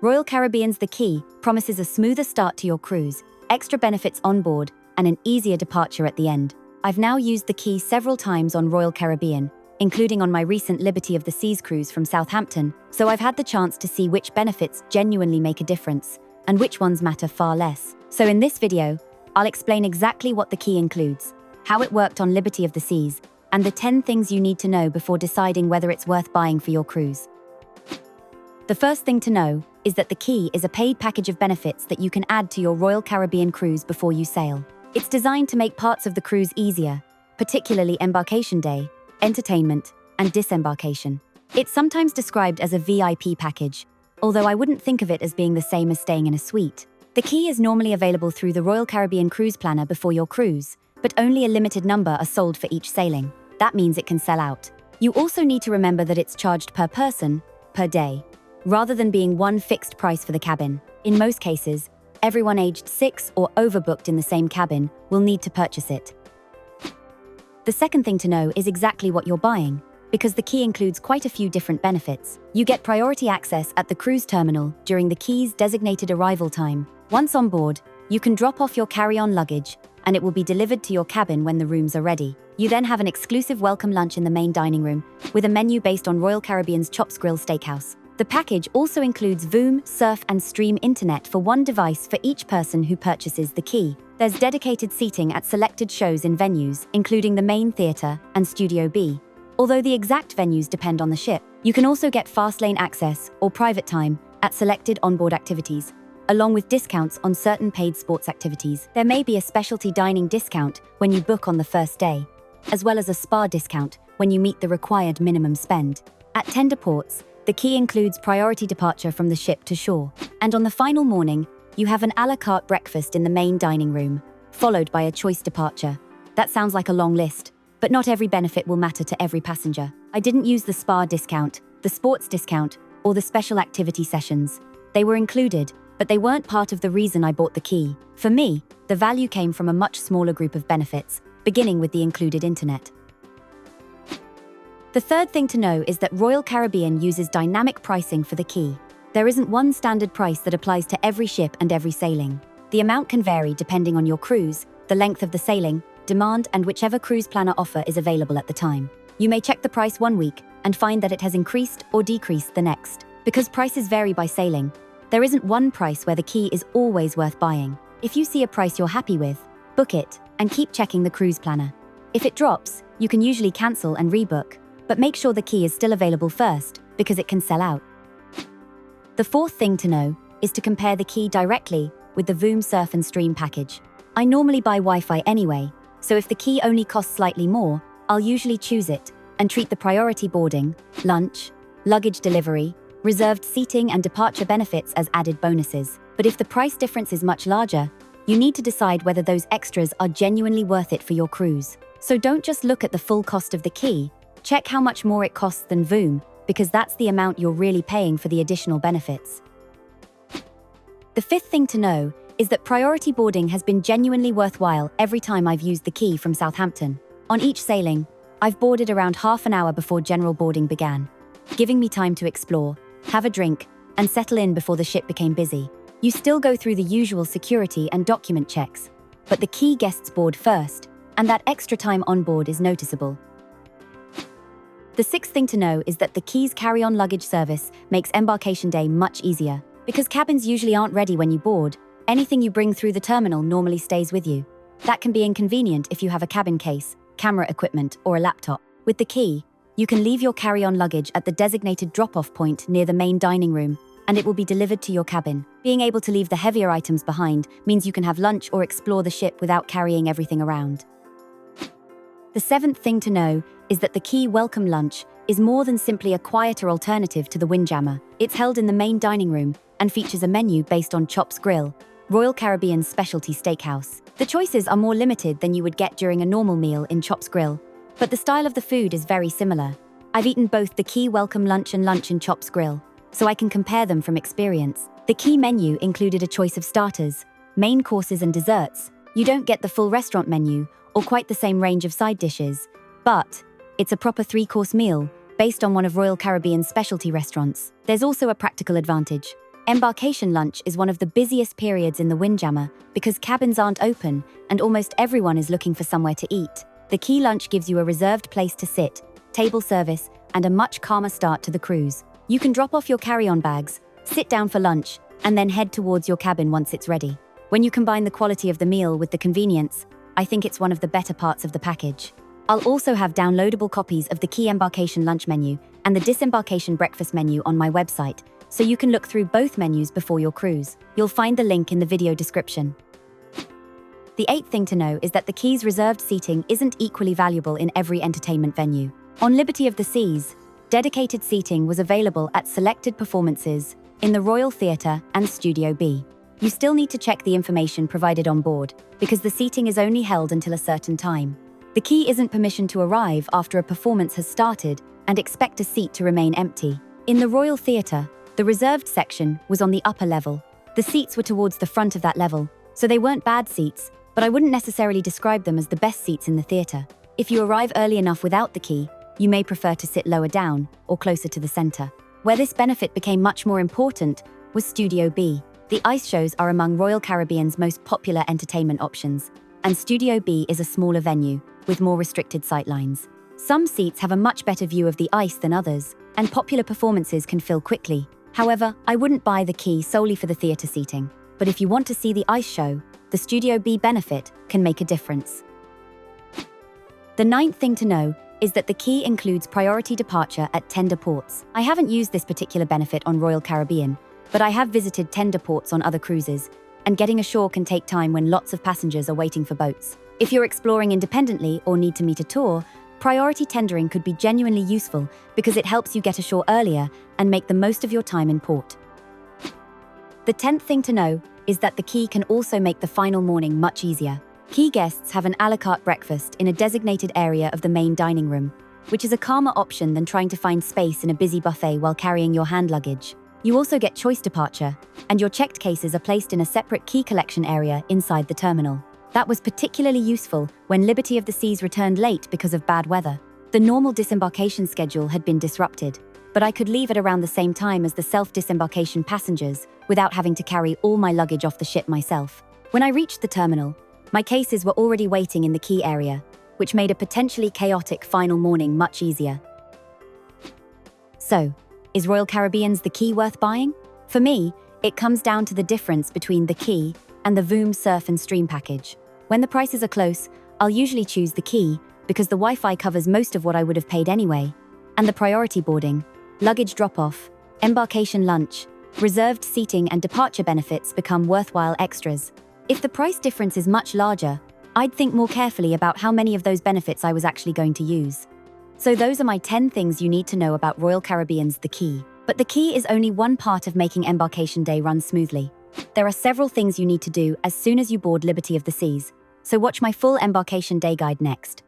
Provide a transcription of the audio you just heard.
Royal Caribbean's The Key promises a smoother start to your cruise, extra benefits on board, and an easier departure at the end. I've now used The Key several times on Royal Caribbean, including on my recent Liberty of the Seas cruise from Southampton, so I've had the chance to see which benefits genuinely make a difference, and which ones matter far less. So in this video, I'll explain exactly what The Key includes, how it worked on Liberty of the Seas, and the 10 things you need to know before deciding whether it's worth buying for your cruise. The first thing to know is that The Key is a paid package of benefits that you can add to your Royal Caribbean cruise before you sail. It's designed to make parts of the cruise easier, particularly embarkation day, entertainment, and disembarkation. It's sometimes described as a VIP package, although I wouldn't think of it as being the same as staying in a suite. The Key is normally available through the Royal Caribbean Cruise Planner before your cruise, but only a limited number are sold for each sailing. That means it can sell out. You also need to remember that it's charged per person, per day, rather than being one fixed price for the cabin. In most cases, everyone aged 6 or overbooked in the same cabin will need to purchase it. The second thing to know is exactly what you're buying, because The Key includes quite a few different benefits. You get priority access at the cruise terminal during the Key's designated arrival time. Once on board, you can drop off your carry-on luggage, and it will be delivered to your cabin when the rooms are ready. You then have an exclusive welcome lunch in the main dining room, with a menu based on Royal Caribbean's Chops Grill Steakhouse. The package also includes VOOM, Surf and Stream internet for one device for each person who purchases The Key. There's dedicated seating at selected shows in venues, including the main theatre and Studio B. Although the exact venues depend on the ship, you can also get fast lane access or private time at selected onboard activities, along with discounts on certain paid sports activities. There may be a specialty dining discount when you book on the first day, as well as a spa discount when you meet the required minimum spend. At tender ports, The Key includes priority departure from the ship to shore. And on the final morning, you have an a la carte breakfast in the main dining room, followed by a choice departure. That sounds like a long list, but not every benefit will matter to every passenger. I didn't use the spa discount, the sports discount, or the special activity sessions. They were included, but they weren't part of the reason I bought The Key. For me, the value came from a much smaller group of benefits, beginning with the included internet. The third thing to know is that Royal Caribbean uses dynamic pricing for The Key. There isn't one standard price that applies to every ship and every sailing. The amount can vary depending on your cruise, the length of the sailing, demand, and whichever cruise planner offer is available at the time. You may check the price one week and find that it has increased or decreased the next. Because prices vary by sailing, there isn't one price where The Key is always worth buying. If you see a price you're happy with, book it and keep checking the cruise planner. If it drops, you can usually cancel and rebook, but make sure The Key is still available first because it can sell out. The fourth thing to know is to compare The Key directly with the VOOM Surf and Stream package. I normally buy Wi-Fi anyway, so if The Key only costs slightly more, I'll usually choose it and treat the priority boarding, lunch, luggage delivery, reserved seating and departure benefits as added bonuses. But if the price difference is much larger, you need to decide whether those extras are genuinely worth it for your cruise. So don't just look at the full cost of The Key, check how much more it costs than VOOM, because that's the amount you're really paying for the additional benefits. The fifth thing to know is that priority boarding has been genuinely worthwhile every time I've used The Key from Southampton. On each sailing, I've boarded around half an hour before general boarding began, giving me time to explore, have a drink, and settle in before the ship became busy. You still go through the usual security and document checks, but The Key guests board first, and that extra time on board is noticeable. The sixth thing to know is that The Key's carry-on luggage service makes embarkation day much easier. Because cabins usually aren't ready when you board, anything you bring through the terminal normally stays with you. That can be inconvenient if you have a cabin case, camera equipment, or a laptop. With The Key, you can leave your carry-on luggage at the designated drop-off point near the main dining room, and it will be delivered to your cabin. Being able to leave the heavier items behind means you can have lunch or explore the ship without carrying everything around. The seventh thing to know is that The Key Welcome Lunch is more than simply a quieter alternative to the Windjammer. It's held in the main dining room and features a menu based on Chops Grill, Royal Caribbean's specialty steakhouse. The choices are more limited than you would get during a normal meal in Chops Grill, but the style of the food is very similar. I've eaten both The Key Welcome Lunch and lunch in Chops Grill, so I can compare them from experience. The Key menu included a choice of starters, main courses and desserts. You don't get the full restaurant menu or quite the same range of side dishes, but it's a proper 3-course meal based on one of Royal Caribbean's specialty restaurants. There's also a practical advantage. Embarkation lunch is one of the busiest periods in the Windjammer because cabins aren't open and almost everyone is looking for somewhere to eat. The Key lunch gives you a reserved place to sit, table service, and a much calmer start to the cruise. You can drop off your carry-on bags, sit down for lunch, and then head towards your cabin once it's ready. When you combine the quality of the meal with the convenience, I think it's one of the better parts of the package. I'll also have downloadable copies of the Key Embarkation lunch menu and the Disembarkation breakfast menu on my website, so you can look through both menus before your cruise. You'll find the link in the video description. The 8th thing to know is that the Key's reserved seating isn't equally valuable in every entertainment venue. On Liberty of the Seas, dedicated seating was available at selected performances in the Royal Theatre and Studio B. You still need to check the information provided on board, because the seating is only held until a certain time. The Key isn't permission to arrive after a performance has started and expect a seat to remain empty. In the Royal Theatre, the reserved section was on the upper level. The seats were towards the front of that level, so they weren't bad seats, but I wouldn't necessarily describe them as the best seats in the theatre. If you arrive early enough without the Key, you may prefer to sit lower down or closer to the centre. Where this benefit became much more important was Studio B. The ice shows are among Royal Caribbean's most popular entertainment options, and Studio B is a smaller venue with more restricted sightlines. Some seats have a much better view of the ice than others, and popular performances can fill quickly. However, I wouldn't buy the Key solely for the theatre seating, but if you want to see the ice show, the Studio B benefit can make a difference. The 9th thing to know is that the Key includes priority departure at tender ports. I haven't used this particular benefit on Royal Caribbean, but I have visited tender ports on other cruises, and getting ashore can take time when lots of passengers are waiting for boats. If you're exploring independently or need to meet a tour, priority tendering could be genuinely useful because it helps you get ashore earlier and make the most of your time in port. The 10th thing to know is that the Key can also make the final morning much easier. Key guests have an a la carte breakfast in a designated area of the main dining room, which is a calmer option than trying to find space in a busy buffet while carrying your hand luggage. You also get choice departure, and your checked cases are placed in a separate Key collection area inside the terminal. That was particularly useful when Liberty of the Seas returned late because of bad weather. The normal disembarkation schedule had been disrupted, but I could leave at around the same time as the self-disembarkation passengers without having to carry all my luggage off the ship myself. When I reached the terminal, my cases were already waiting in the Key area, which made a potentially chaotic final morning much easier. So, is Royal Caribbean's The Key worth buying? For me, it comes down to the difference between The Key and the VOOM Surf and Stream package. When the prices are close, I'll usually choose The Key because the Wi-Fi covers most of what I would have paid anyway, and the priority boarding, luggage drop-off, embarkation lunch, reserved seating and departure benefits become worthwhile extras. If the price difference is much larger, I'd think more carefully about how many of those benefits I was actually going to use. So those are my 10 things you need to know about Royal Caribbean's The Key. But The Key is only one part of making embarkation day run smoothly. There are several things you need to do as soon as you board Liberty of the Seas, so watch my full embarkation day guide next.